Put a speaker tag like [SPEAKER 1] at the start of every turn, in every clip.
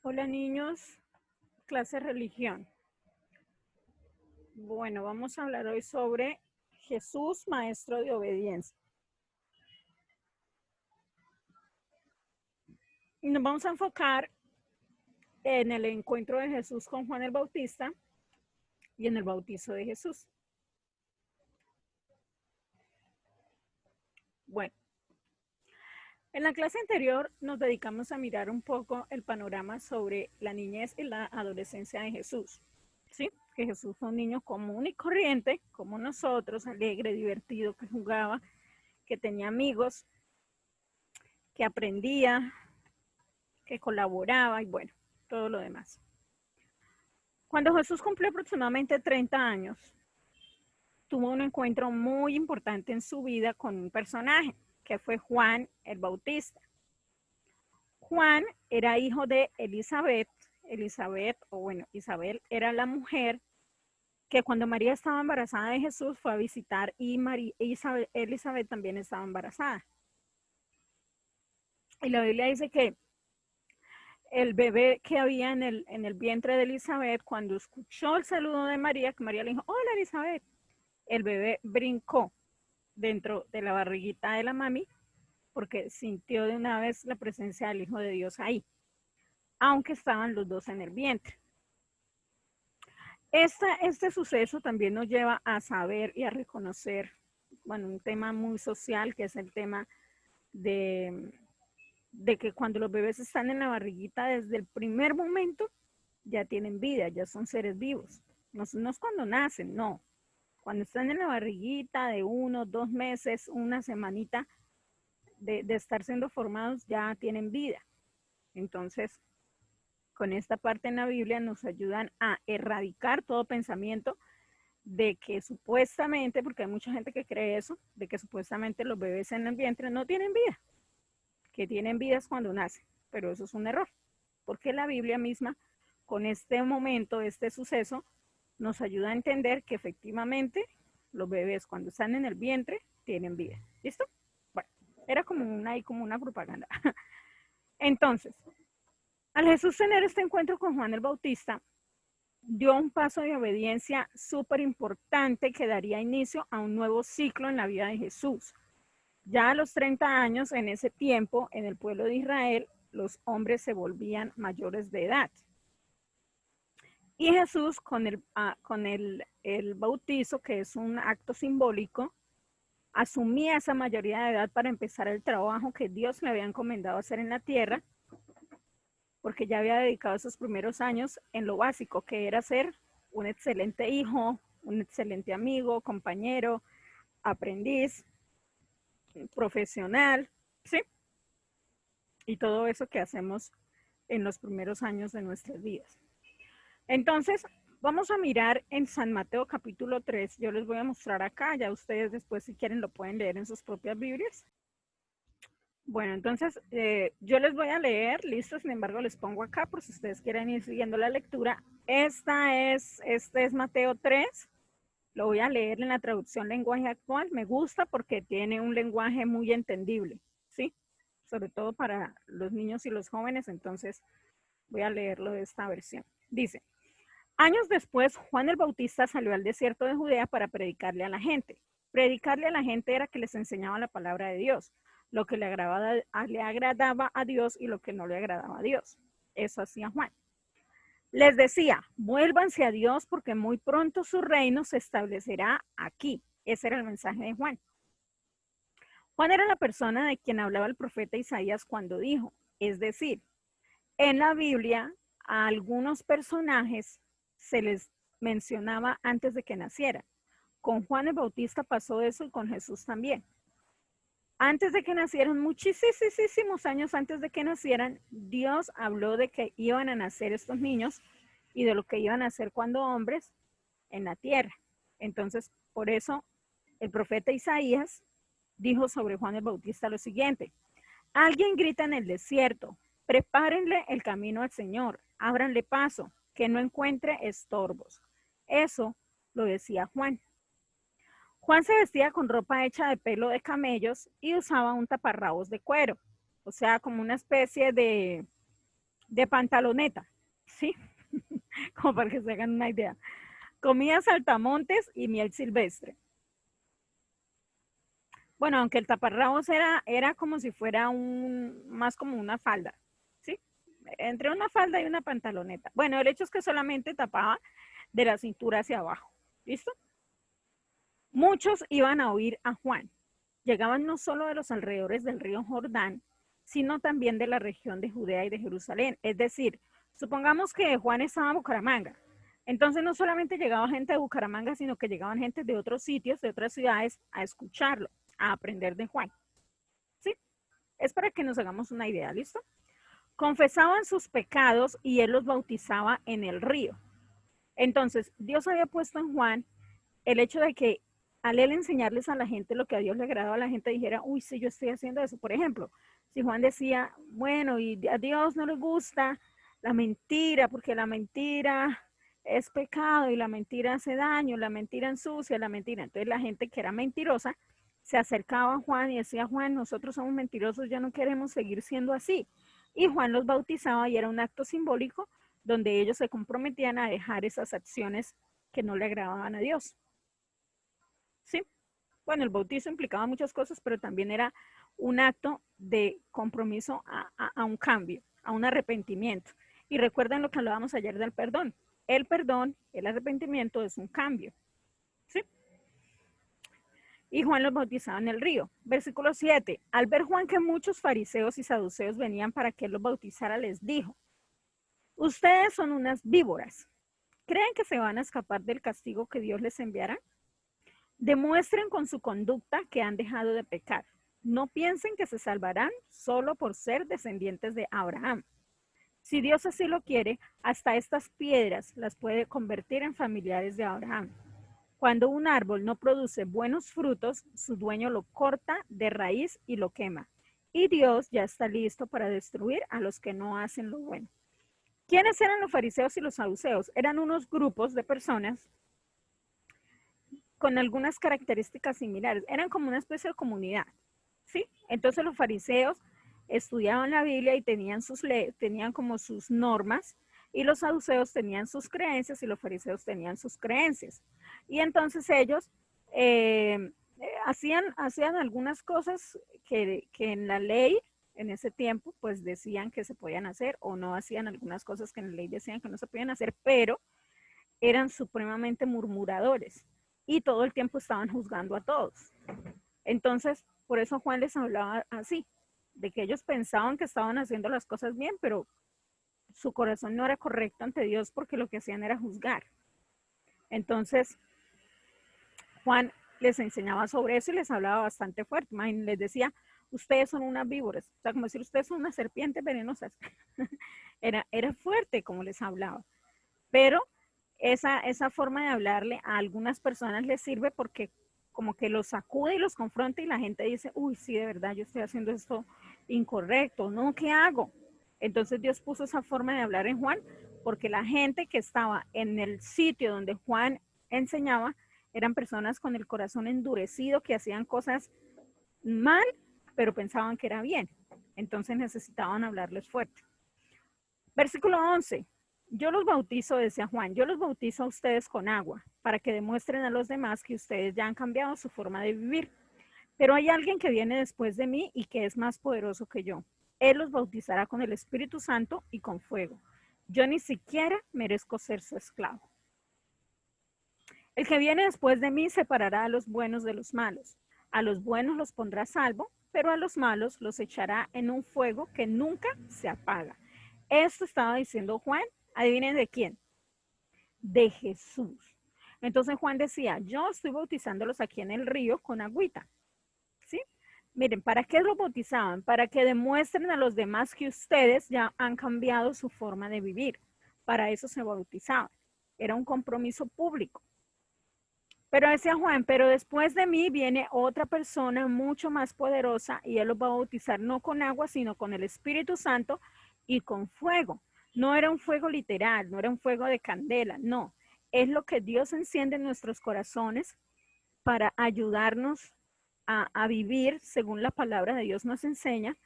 [SPEAKER 1] Hola niños, clase religión. Bueno, vamos a hablar hoy sobre Jesús, maestro de obediencia. Y nos vamos a enfocar en el encuentro de Jesús con Juan el Bautista y en el bautizo de Jesús. Bueno, en la clase anterior nos dedicamos a mirar un poco el panorama sobre la niñez y la adolescencia de Jesús. ¿Sí? Que Jesús fue un niño común y corriente, como nosotros, alegre, divertido, que jugaba, que tenía amigos, que aprendía, que colaboraba y bueno, todo lo demás. Cuando Jesús cumplió aproximadamente 30 años, tuvo un encuentro muy importante en su vida con un personaje, que fue Juan el Bautista. Juan era hijo de Elizabeth. Isabel era la mujer que cuando María estaba embarazada de Jesús fue a visitar y Elizabeth también estaba embarazada. Y la Biblia dice que el bebé que había en el vientre de Elizabeth, cuando escuchó el saludo de María, que María le dijo, hola Elizabeth, el bebé brincó dentro de la barriguita de la mami porque sintió de una vez la presencia del Hijo de Dios ahí, aunque estaban los dos en el vientre. Este suceso también nos lleva a saber y a reconocer, bueno, un tema muy social, que es el tema de que cuando los bebés están en la barriguita, desde el primer momento ya tienen vida, ya son seres vivos. No, no es cuando nacen, no. Cuando están en la barriguita de 1, 2 meses, una semanita de estar siendo formados, ya tienen vida. Entonces, con esta parte en la Biblia nos ayudan a erradicar todo pensamiento de que supuestamente, porque hay mucha gente que cree eso, de que supuestamente los bebés en el vientre no tienen vida, que tienen vidas cuando nacen, pero eso es un error, porque la Biblia misma, con este momento, este suceso, nos ayuda a entender que efectivamente los bebés cuando están en el vientre tienen vida. ¿Listo? Bueno, era como una propaganda. Entonces, al Jesús tener este encuentro con Juan el Bautista, dio un paso de obediencia súper importante que daría inicio a un nuevo ciclo en la vida de Jesús. Ya a los 30 años, en ese tiempo, en el pueblo de Israel, los hombres se volvían mayores de edad. Y Jesús, el bautizo, que es un acto simbólico, asumía esa mayoría de edad para empezar el trabajo que Dios le había encomendado hacer en la tierra, porque ya había dedicado esos primeros años en lo básico, que era ser un excelente hijo, un excelente amigo, compañero, aprendiz, profesional, ¿sí? Y todo eso que hacemos en los primeros años de nuestras vidas. Entonces, vamos a mirar en San Mateo capítulo 3. Yo les voy a mostrar acá, ya ustedes después si quieren lo pueden leer en sus propias Biblias. Bueno, entonces yo les voy a leer, listo, sin embargo les pongo acá por si ustedes quieren ir siguiendo la lectura. Este es Mateo 3, lo voy a leer en la traducción lenguaje actual, me gusta porque tiene un lenguaje muy entendible, ¿sí? Sobre todo para los niños y los jóvenes, entonces voy a leerlo de esta versión. Dice, años después, Juan el Bautista salió al desierto de Judea para predicarle a la gente. Predicarle a la gente era que les enseñaba la palabra de Dios, lo que le agradaba a Dios y lo que no le agradaba a Dios. Eso hacía Juan. Les decía, vuélvanse a Dios porque muy pronto su reino se establecerá aquí. Ese era el mensaje de Juan. Juan era la persona de quien hablaba el profeta Isaías cuando dijo, es decir, en la Biblia a algunos personajes se les mencionaba antes de que nacieran. Con Juan el Bautista pasó eso y con Jesús también. Antes de que nacieran, muchísimos años antes de que nacieran, Dios habló de que iban a nacer estos niños y de lo que iban a hacer cuando hombres en la tierra. Entonces, por eso el profeta Isaías dijo sobre Juan el Bautista lo siguiente, alguien grita en el desierto, prepárenle el camino al Señor, ábranle paso, que no encuentre estorbos. Eso lo decía Juan. Juan se vestía con ropa hecha de pelo de camellos y usaba un taparrabos de cuero, o sea, como una especie de pantaloneta, ¿sí? Como para que se hagan una idea. Comía saltamontes y miel silvestre. Bueno, aunque el taparrabos era como si fuera más como una falda, ¿sí? Entre una falda y una pantaloneta. Bueno, el hecho es que solamente tapaba de la cintura hacia abajo, ¿listo? Muchos iban a oír a Juan. Llegaban no solo de los alrededores del río Jordán, sino también de la región de Judea y de Jerusalén. Es decir, supongamos que Juan estaba en Bucaramanga. Entonces no solamente llegaba gente de Bucaramanga, sino que llegaban gente de otros sitios, de otras ciudades, a escucharlo, a aprender de Juan. ¿Sí? Es para que nos hagamos una idea, ¿listo? Confesaban sus pecados y él los bautizaba en el río. Entonces, Dios había puesto en Juan el hecho de que al él enseñarles a la gente lo que a Dios le agradaba, la gente dijera, uy, sí, yo estoy haciendo eso. Por ejemplo, si Juan decía, bueno, y a Dios no le gusta la mentira, porque la mentira es pecado y la mentira hace daño, la mentira ensucia, la mentira. Entonces la gente que era mentirosa se acercaba a Juan y decía, Juan, nosotros somos mentirosos, ya no queremos seguir siendo así. Y Juan los bautizaba y era un acto simbólico donde ellos se comprometían a dejar esas acciones que no le agradaban a Dios. ¿Sí? Bueno, el bautizo implicaba muchas cosas, pero también era un acto de compromiso a un cambio, a un arrepentimiento. Y recuerden lo que hablábamos ayer del perdón. El perdón, el arrepentimiento es un cambio. ¿Sí? Y Juan los bautizaba en el río. Versículo 7. Al ver Juan que muchos fariseos y saduceos venían para que él los bautizara, les dijo, ustedes son unas víboras. ¿Creen que se van a escapar del castigo que Dios les enviará? Demuestren con su conducta que han dejado de pecar. No piensen que se salvarán solo por ser descendientes de Abraham. Si Dios así lo quiere, hasta estas piedras las puede convertir en familiares de Abraham. Cuando un árbol no produce buenos frutos, su dueño lo corta de raíz y lo quema. Y Dios ya está listo para destruir a los que no hacen lo bueno. ¿Quiénes eran los fariseos y los saduceos? Eran unos grupos de personas con algunas características similares. Eran como una especie de comunidad, ¿sí? Entonces los fariseos estudiaban la Biblia y tenían sus leyes, tenían como sus normas, y los saduceos tenían sus creencias y los fariseos tenían sus creencias. Y entonces ellos hacían algunas cosas que en la ley, en ese tiempo, pues decían que se podían hacer, o no hacían algunas cosas que en la ley decían que no se podían hacer, pero eran supremamente murmuradores y todo el tiempo estaban juzgando a todos. Entonces, por eso Juan les hablaba así, de que ellos pensaban que estaban haciendo las cosas bien, pero su corazón no era correcto ante Dios porque lo que hacían era juzgar. Entonces, Juan les enseñaba sobre eso y les hablaba bastante fuerte. Les decía, ustedes son unas víboras, o sea, como decir, ustedes son unas serpientes venenosas. Era fuerte como les hablaba. Pero esa forma de hablarle a algunas personas les sirve porque como que los sacude y los confronta y la gente dice, uy, sí, de verdad, yo estoy haciendo esto incorrecto, ¿no? ¿Qué hago? Entonces Dios puso esa forma de hablar en Juan porque la gente que estaba en el sitio donde Juan enseñaba eran personas con el corazón endurecido que hacían cosas mal, pero pensaban que era bien. Entonces necesitaban hablarles fuerte. Versículo 11. Yo los bautizo, decía Juan, yo los bautizo a ustedes con agua, para que demuestren a los demás que ustedes ya han cambiado su forma de vivir. Pero hay alguien que viene después de mí y que es más poderoso que yo. Él los bautizará con el Espíritu Santo y con fuego. Yo ni siquiera merezco ser su esclavo. El que viene después de mí separará a los buenos de los malos. A los buenos los pondrá a salvo, pero a los malos los echará en un fuego que nunca se apaga. Esto estaba diciendo Juan. ¿Adivinen de quién? De Jesús. Entonces Juan decía, yo estoy bautizándolos aquí en el río con agüita. ¿Sí? Miren, ¿para qué los bautizaban? Para que demuestren a los demás que ustedes ya han cambiado su forma de vivir. Para eso se bautizaban. Era un compromiso público. Pero decía Juan, pero después de mí viene otra persona mucho más poderosa y él los va a bautizar no con agua, sino con el Espíritu Santo y con fuego. No era un fuego literal, no era un fuego de candela, no. Es lo que Dios enciende en nuestros corazones para ayudarnos a vivir según la palabra de Dios nos enseña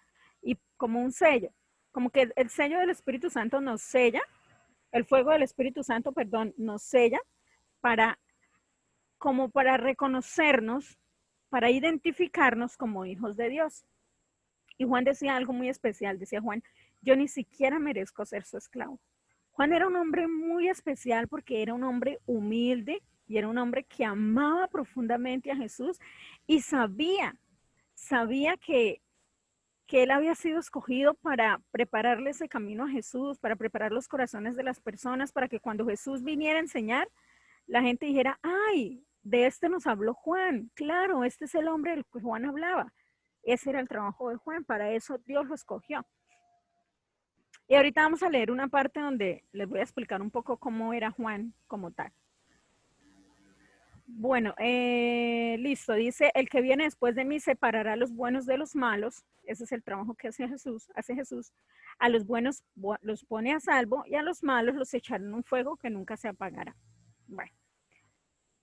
[SPEAKER 1] y como un sello. como que el sello del Espíritu Santo nos sella, el fuego del Espíritu Santo, perdón, nos sella para, como para reconocernos, para identificarnos como hijos de Dios. Y Juan decía algo muy especial, decía Juan, yo ni siquiera merezco ser su esclavo. Juan era un hombre muy especial porque era un hombre humilde y era un hombre que amaba profundamente a Jesús y sabía que él había sido escogido para prepararle ese camino a Jesús, para preparar los corazones de las personas, para que cuando Jesús viniera a enseñar, la gente dijera, ay, de este nos habló Juan, claro, este es el hombre del que Juan hablaba. Ese era el trabajo de Juan, para eso Dios lo escogió. Y ahorita vamos a leer una parte donde les voy a explicar un poco cómo era Juan como tal. Bueno, listo, dice, el que viene después de mí separará a los buenos de los malos. Ese es el trabajo que hace Jesús. A los buenos los pone a salvo y a los malos los echará en un fuego que nunca se apagará. Bueno,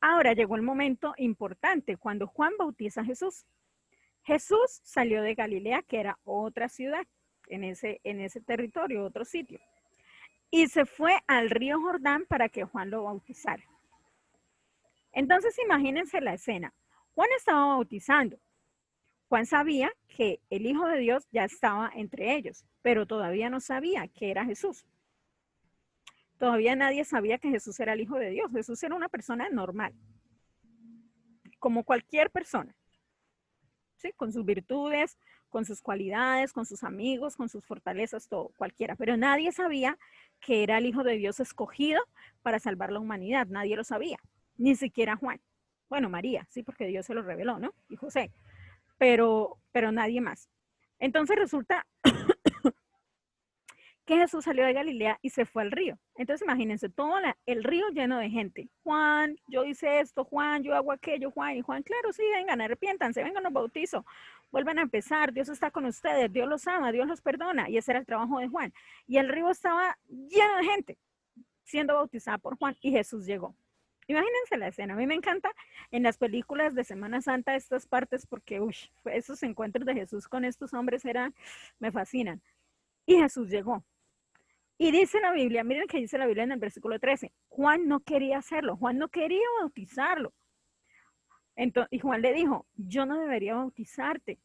[SPEAKER 1] ahora llegó el momento importante, cuando Juan bautiza a Jesús. Jesús salió de Galilea, que era otra ciudad, en ese territorio, otro sitio, y se fue al río Jordán para que Juan lo bautizara. Entonces imagínense la escena. Juan estaba bautizando. Juan sabía que el Hijo de Dios ya estaba entre ellos, pero todavía no sabía que era Jesús. Todavía nadie sabía que Jesús era el Hijo de Dios. Jesús era una persona normal, como cualquier persona, ¿sí? Con sus virtudes, con sus cualidades, con sus amigos, con sus fortalezas, todo, cualquiera. Pero nadie sabía que era el Hijo de Dios escogido para salvar la humanidad. Nadie lo sabía, ni siquiera Juan. Bueno, María, sí, porque Dios se lo reveló, ¿no? Y José, pero nadie más. Entonces resulta que Jesús salió de Galilea y se fue al río. Entonces imagínense, todo el río lleno de gente. Juan, yo hice esto, Juan, yo hago aquello, Juan, y Juan, claro, sí, vengan, arrepiéntanse, vengan, los bautizo, vuelvan a empezar, Dios está con ustedes, Dios los ama, Dios los perdona, y ese era el trabajo de Juan. Y el río estaba lleno de gente siendo bautizada por Juan, y Jesús llegó. Imagínense la escena. A mí me encanta en las películas de Semana Santa estas partes porque esos encuentros de Jesús con estos hombres me fascinan. Y Jesús llegó. Y dice la Biblia, miren que dice la Biblia en el versículo 13, Juan no quería hacerlo, Juan no quería bautizarlo. Entonces, y Juan le dijo, yo no debería bautizarte,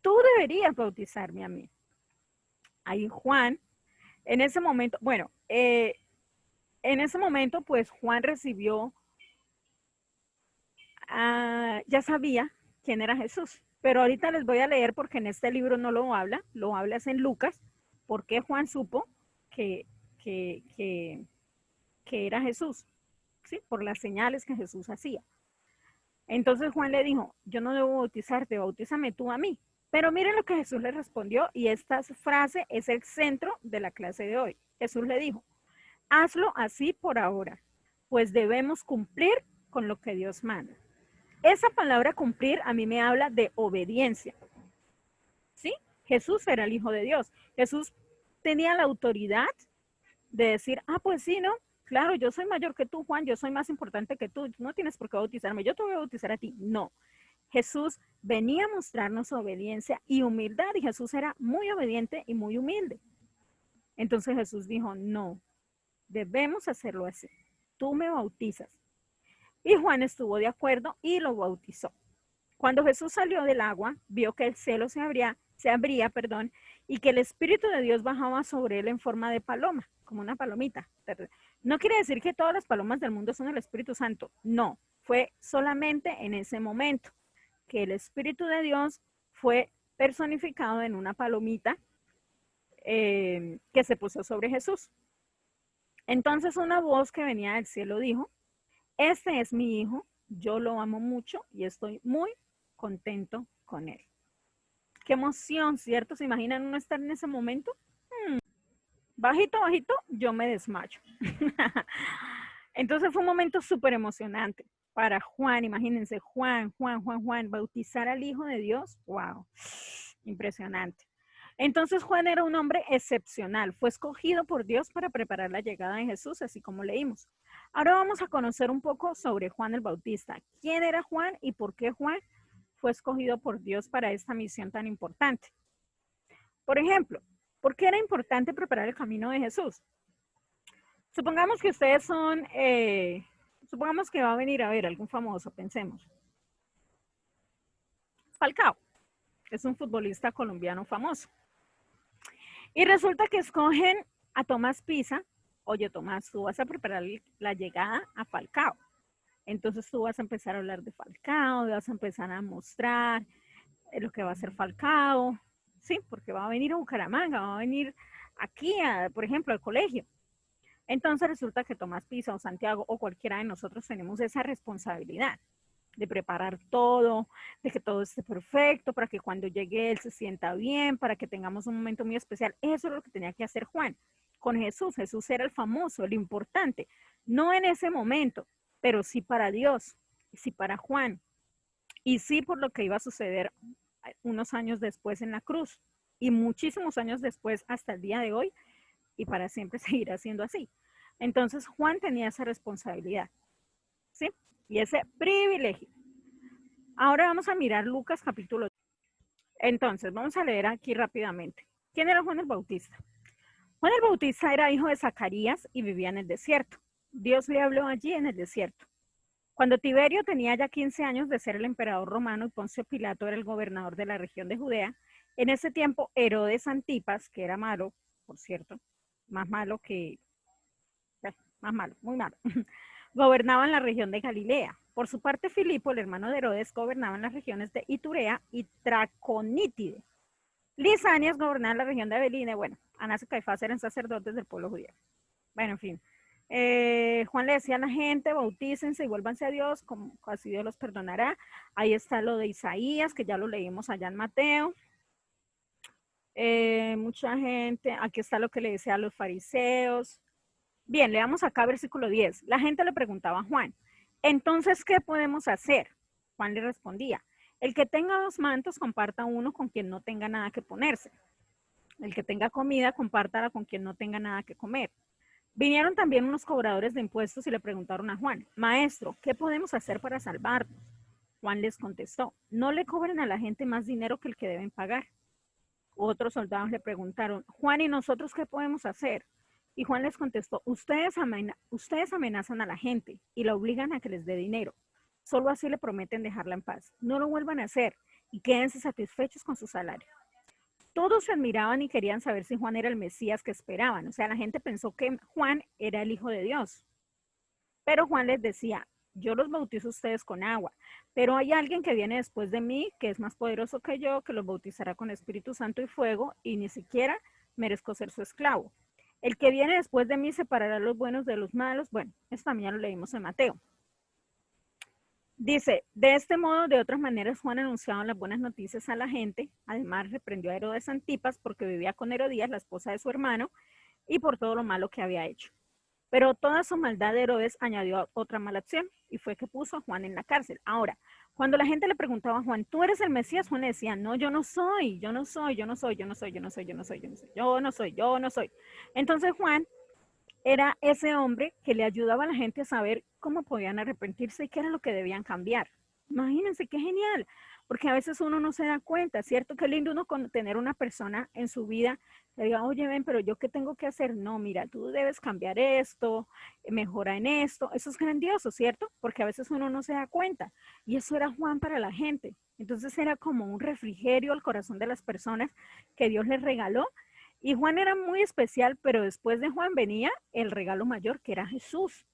[SPEAKER 1] tú deberías bautizarme a mí. Ahí Juan, en ese momento, bueno, en ese momento pues Juan recibió, ya sabía quién era Jesús, pero ahorita les voy a leer porque en este libro no lo habla en Lucas, porque Juan supo que era Jesús, ¿sí? Por las señales que Jesús hacía. Entonces Juan le dijo, yo no debo bautizarte, bautízame tú a mí. Pero miren lo que Jesús le respondió y esta frase es el centro de la clase de hoy. Jesús le dijo, hazlo así por ahora, pues debemos cumplir con lo que Dios manda. Esa palabra cumplir a mí me habla de obediencia, ¿sí? Jesús era el Hijo de Dios. Jesús tenía la autoridad de decir, pues sí, ¿no? Claro, yo soy mayor que tú, Juan, yo soy más importante que tú, no tienes por qué bautizarme, yo te voy a bautizar a ti. No, Jesús venía a mostrarnos obediencia y humildad y Jesús era muy obediente y muy humilde. Entonces Jesús dijo, no, debemos hacerlo así, tú me bautizas. Y Juan estuvo de acuerdo y lo bautizó. Cuando Jesús salió del agua, vio que el cielo se abría, y que el Espíritu de Dios bajaba sobre él en forma de paloma, como una palomita. No quiere decir que todas las palomas del mundo son el Espíritu Santo, no, fue solamente en ese momento que el Espíritu de Dios fue personificado en una palomita que se puso sobre Jesús. Entonces una voz que venía del cielo dijo, este es mi hijo, yo lo amo mucho y estoy muy contento con él. Qué emoción, ¿cierto? ¿Se imaginan uno estar en ese momento? Bajito, bajito, yo me desmayo. Entonces fue un momento súper emocionante para Juan. Imagínense, Juan, bautizar al Hijo de Dios. ¡Wow! Impresionante. Entonces Juan era un hombre excepcional. Fue escogido por Dios para preparar la llegada de Jesús, así como leímos. Ahora vamos a conocer un poco sobre Juan el Bautista. ¿Quién era Juan y por qué Juan fue escogido por Dios para esta misión tan importante? Por ejemplo, ¿Por qué era importante preparar el camino de Jesús? Supongamos que ustedes son, supongamos que va a venir a ver algún famoso, pensemos. Falcao, es un futbolista colombiano famoso. Y resulta que escogen a Tomás Pisa. Oye, Tomás, tú vas a preparar la llegada a Falcao. Entonces tú vas a empezar a hablar de Falcao, vas a empezar a mostrar lo que va a hacer Falcao, ¿sí? Porque va a venir a Bucaramanga, va a venir aquí, por ejemplo, al colegio. Entonces resulta que Tomás Pisa o Santiago o cualquiera de nosotros tenemos esa responsabilidad de preparar todo, de que todo esté perfecto, para que cuando llegue él se sienta bien, para que tengamos un momento muy especial. Eso es lo que tenía que hacer Juan con Jesús. Jesús era el famoso, el importante, no en ese momento, pero sí para Dios, sí para Juan, y sí por lo que iba a suceder unos años después en la cruz, y muchísimos años después hasta el día de hoy, y para siempre seguirá siendo así. Entonces Juan tenía esa responsabilidad, ¿sí? Y ese privilegio. Ahora vamos a mirar Lucas capítulo. Entonces, vamos a leer aquí rápidamente. ¿Quién era Juan el Bautista? Juan el Bautista era hijo de Zacarías y vivía en el desierto. Dios le habló allí en el desierto. Cuando Tiberio tenía ya 15 años de ser el emperador romano y Poncio Pilato era el gobernador de la región de Judea, en ese tiempo Herodes Antipas, que era malo, por cierto, más malo que, más malo, muy malo, gobernaba en la región de Galilea. Por su parte, Filipo, el hermano de Herodes, gobernaba en las regiones de Iturea y Traconítide. Lisanias gobernaba en la región de Abeline. Bueno, Anás y Caifás eran sacerdotes del pueblo judío. Bueno, en fin. Juan le decía a la gente, bautícense y vuélvanse a Dios, como así Dios los perdonará. Ahí está lo de Isaías, que ya lo leímos allá en Mateo. Mucha gente, aquí está lo que le decía a los fariseos. Bien, leamos acá versículo 10. La gente le preguntaba a Juan, entonces, ¿qué podemos hacer? Juan le respondía, el que tenga 2 mantos, comparta uno con quien no tenga nada que ponerse. El que tenga comida, compártala con quien no tenga nada que comer. Vinieron también unos cobradores de impuestos y le preguntaron a Juan, maestro, ¿qué podemos hacer para salvarnos? Juan les contestó, no le cobren a la gente más dinero que el que deben pagar. Otros soldados le preguntaron, Juan, ¿y nosotros qué podemos hacer? Y Juan les contestó, ustedes amenazan a la gente y la obligan a que les dé dinero. Solo así le prometen dejarla en paz. No lo vuelvan a hacer y quédense satisfechos con su salario. Todos se admiraban y querían saber si Juan era el Mesías que esperaban. O sea, la gente pensó que Juan era el Hijo de Dios. Pero Juan les decía, yo los bautizo a ustedes con agua, pero hay alguien que viene después de mí, que es más poderoso que yo, que los bautizará con Espíritu Santo y fuego, y ni siquiera merezco ser su esclavo. El que viene después de mí separará los buenos de los malos. Bueno, esto también ya lo leímos en Mateo. Dice, de este modo, de otras maneras, Juan anunciaba las buenas noticias a la gente. Además, reprendió a Herodes Antipas porque vivía con Herodías, la esposa de su hermano, y por todo lo malo que había hecho. Pero toda su maldad de Herodes añadió otra mala acción y fue que puso a Juan en la cárcel. Ahora, cuando la gente le preguntaba a Juan, ¿tú eres el Mesías? Juan le decía, no, yo no soy, yo no soy, yo no soy, yo no soy, yo no soy, yo no soy, yo no soy, yo no soy, yo no soy. Entonces Juan era ese hombre que le ayudaba a la gente a saber cómo podían arrepentirse y qué era lo que debían cambiar. Imagínense qué genial, porque a veces uno no se da cuenta, ¿cierto? Qué lindo uno tener una persona en su vida que diga, oye, ven, pero yo qué tengo que hacer. No, mira, tú debes cambiar esto, mejora en esto. Eso es grandioso, ¿cierto? Porque a veces uno no se da cuenta. Y eso era Juan para la gente. Entonces era como un refrigerio al corazón de las personas que Dios les regaló. Y Juan era muy especial, pero después de Juan venía el regalo mayor, que era Jesús.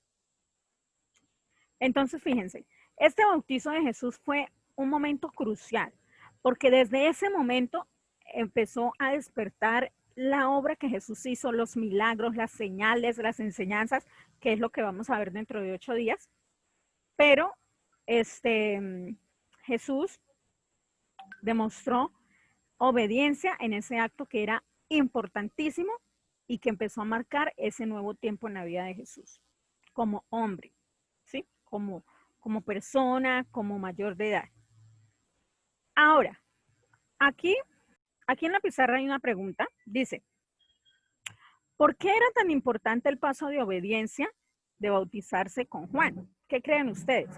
[SPEAKER 1] Entonces, fíjense, este bautizo de Jesús fue un momento crucial, porque desde ese momento empezó a despertar la obra que Jesús hizo, los milagros, las señales, las enseñanzas, que es lo que vamos a ver dentro de 8 días. Pero Jesús demostró obediencia en ese acto que era importantísimo y que empezó a marcar ese nuevo tiempo en la vida de Jesús, como hombre, ¿sí? Como persona, como mayor de edad. Ahora, aquí en la pizarra hay una pregunta, dice, ¿por qué era tan importante el paso de obediencia de bautizarse con Juan? ¿Qué creen ustedes?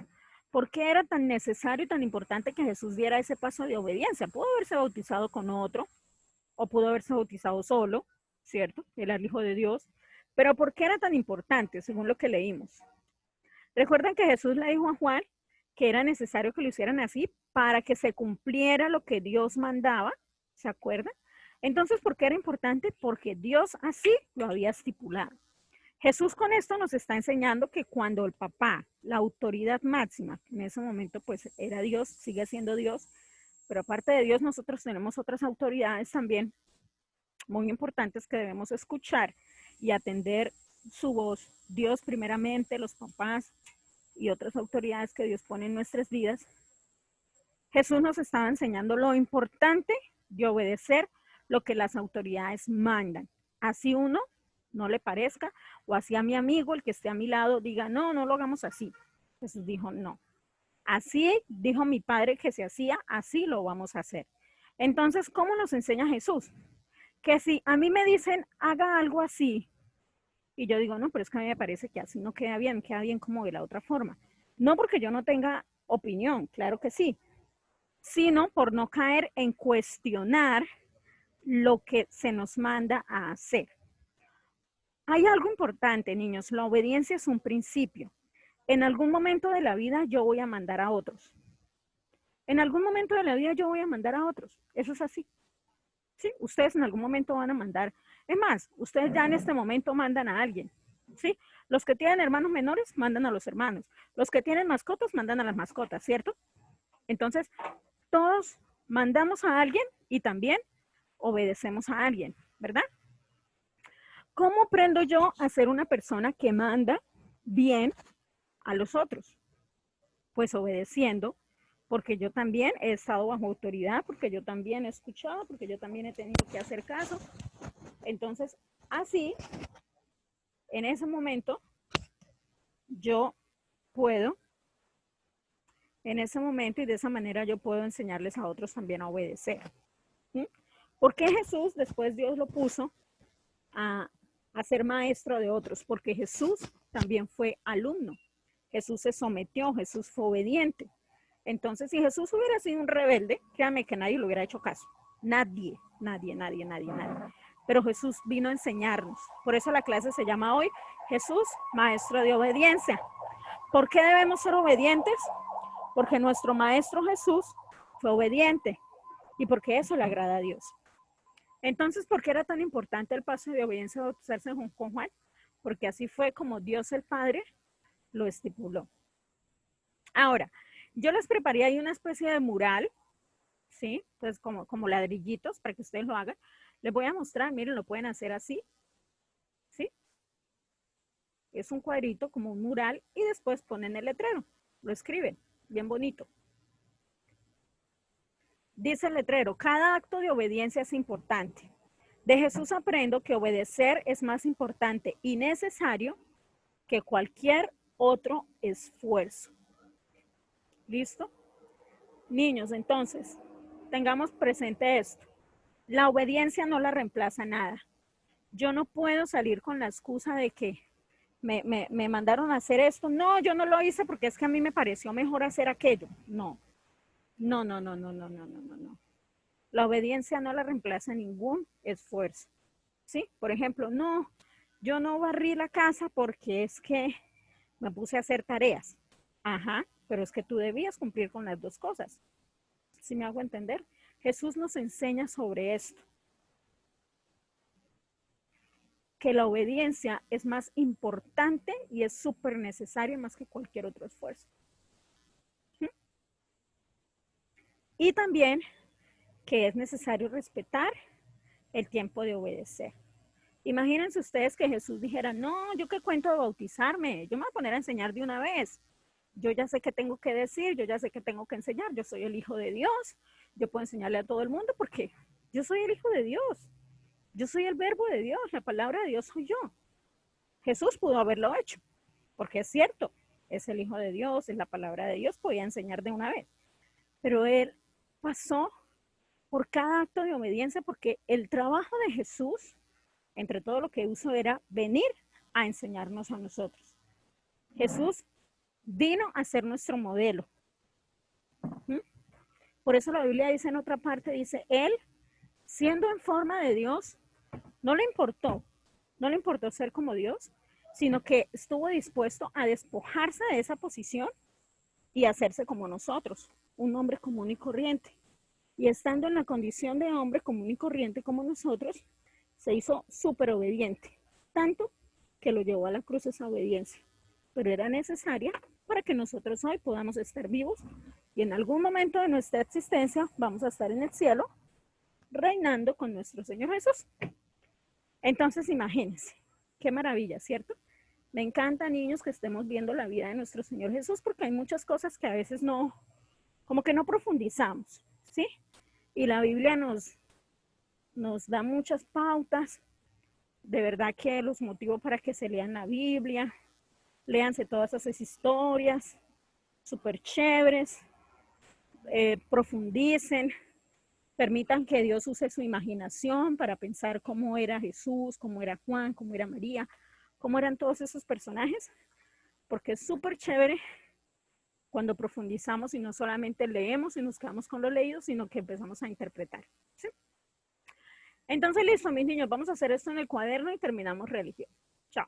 [SPEAKER 1] ¿Por qué era tan necesario y tan importante que Jesús diera ese paso de obediencia? Pudo haberse bautizado con otro, o pudo haberse bautizado solo, ¿cierto? Él era el Hijo de Dios. Pero ¿por qué era tan importante, según lo que leímos? Recuerden que Jesús le dijo a Juan que era necesario que lo hicieran así para que se cumpliera lo que Dios mandaba, ¿se acuerdan? Entonces, ¿por qué era importante? Porque Dios así lo había estipulado. Jesús con esto nos está enseñando que cuando el papá, la autoridad máxima, en ese momento pues era Dios, sigue siendo Dios, pero aparte de Dios nosotros tenemos otras autoridades también muy importantes que debemos escuchar y atender su voz. Dios primeramente, los papás y otras autoridades que Dios pone en nuestras vidas. Jesús nos estaba enseñando lo importante de obedecer lo que las autoridades mandan. Así uno no le parezca, o así a mi amigo, el que esté a mi lado, diga, no, no lo hagamos así. Jesús dijo, no. Así dijo mi padre que se hacía, así lo vamos a hacer. Entonces, ¿cómo nos enseña Jesús? Que si a mí me dicen, haga algo así, y yo digo, no, pero es que a mí me parece que así no queda bien como de la otra forma. No porque yo no tenga opinión, claro que sí, sino por no caer en cuestionar lo que se nos manda a hacer. Hay algo importante, niños, la obediencia es un principio. En algún momento de la vida yo voy a mandar a otros. En algún momento de la vida yo voy a mandar a otros. Eso es así. ¿Sí? Ustedes en algún momento van a mandar. Es más, ustedes ya en este momento mandan a alguien. ¿Sí? Los que tienen hermanos menores mandan a los hermanos. Los que tienen mascotas mandan a las mascotas, ¿cierto? Entonces, todos mandamos a alguien y también obedecemos a alguien, ¿verdad? ¿Cómo aprendo yo a ser una persona que manda bien a los otros? Pues obedeciendo, porque yo también he estado bajo autoridad, porque yo también he escuchado, porque yo también he tenido que hacer caso. Entonces, así, en ese momento, yo puedo, en ese momento y de esa manera yo puedo enseñarles a otros también a obedecer. ¿Sí? ¿Por qué Jesús después Dios lo puso a ser maestro de otros? Porque Jesús también fue alumno. Jesús se sometió, Jesús fue obediente. Entonces, si Jesús hubiera sido un rebelde, créame que nadie le hubiera hecho caso. Nadie. Pero Jesús vino a enseñarnos. Por eso la clase se llama hoy Jesús, maestro de obediencia. ¿Por qué debemos ser obedientes? Porque nuestro maestro Jesús fue obediente y porque eso le agrada a Dios. Entonces, ¿por qué era tan importante el paso de obediencia de bautizarse con Juan? Porque así fue como Dios el Padre lo estipuló. Ahora, yo les preparé ahí una especie de mural, ¿sí? Pues como ladrillitos para que ustedes lo hagan. Les voy a mostrar, miren, lo pueden hacer así, ¿sí? Es un cuadrito como un mural y después ponen el letrero, lo escriben, bien bonito. Dice el letrero, cada acto de obediencia es importante. De Jesús aprendo que obedecer es más importante y necesario que cualquier otro esfuerzo. ¿Listo? Niños, entonces, tengamos presente esto. La obediencia no la reemplaza nada. Yo no puedo salir con la excusa de que me mandaron a hacer esto. No, yo no lo hice porque es que a mí me pareció mejor hacer aquello. No. La obediencia no la reemplaza ningún esfuerzo. ¿Sí? Por ejemplo, no, yo no barrí la casa porque es que me puse a hacer tareas. Ajá, pero es que tú debías cumplir con las dos cosas. ¿Sí me hago entender? Jesús nos enseña sobre esto. Que la obediencia es más importante y es súper necesaria más que cualquier otro esfuerzo. Y también que es necesario respetar el tiempo de obedecer. Imagínense ustedes que Jesús dijera, no, yo qué cuento de bautizarme, yo me voy a poner a enseñar de una vez. Yo ya sé qué tengo que decir, yo ya sé qué tengo que enseñar, yo soy el Hijo de Dios, yo puedo enseñarle a todo el mundo porque yo soy el Hijo de Dios, yo soy el verbo de Dios, la palabra de Dios soy yo. Jesús pudo haberlo hecho, porque es cierto, es el Hijo de Dios, es la palabra de Dios, podía enseñar de una vez. Pero él pasó por cada acto de obediencia porque el trabajo de Jesús, entre todo lo que hizo, era venir a enseñarnos a nosotros. Jesús vino a ser nuestro modelo. Por eso la Biblia dice en otra parte, dice, él siendo en forma de Dios, no le importó, no le importó ser como Dios, sino que estuvo dispuesto a despojarse de esa posición y hacerse como nosotros, un hombre común y corriente. Y estando en la condición de hombre común y corriente como nosotros, se hizo súper obediente, tanto que lo llevó a la cruz esa obediencia, pero era necesaria para que nosotros hoy podamos estar vivos y en algún momento de nuestra existencia vamos a estar en el cielo reinando con nuestro Señor Jesús. Entonces, imagínense, qué maravilla, ¿cierto? Me encanta, niños, que estemos viendo la vida de nuestro Señor Jesús porque hay muchas cosas que a veces no, como que no profundizamos, ¿sí? Y la Biblia nos da muchas pautas. De verdad que los motivo para que se lean la Biblia, léanse todas esas historias, súper chéveres, profundicen, permitan que Dios use su imaginación para pensar cómo era Jesús, cómo era Juan, cómo era María, cómo eran todos esos personajes, porque es súper chévere cuando profundizamos y no solamente leemos y nos quedamos con lo leído, sino que empezamos a interpretar. ¿Sí? Entonces, listo, mis niños, vamos a hacer esto en el cuaderno y terminamos religión. Chao.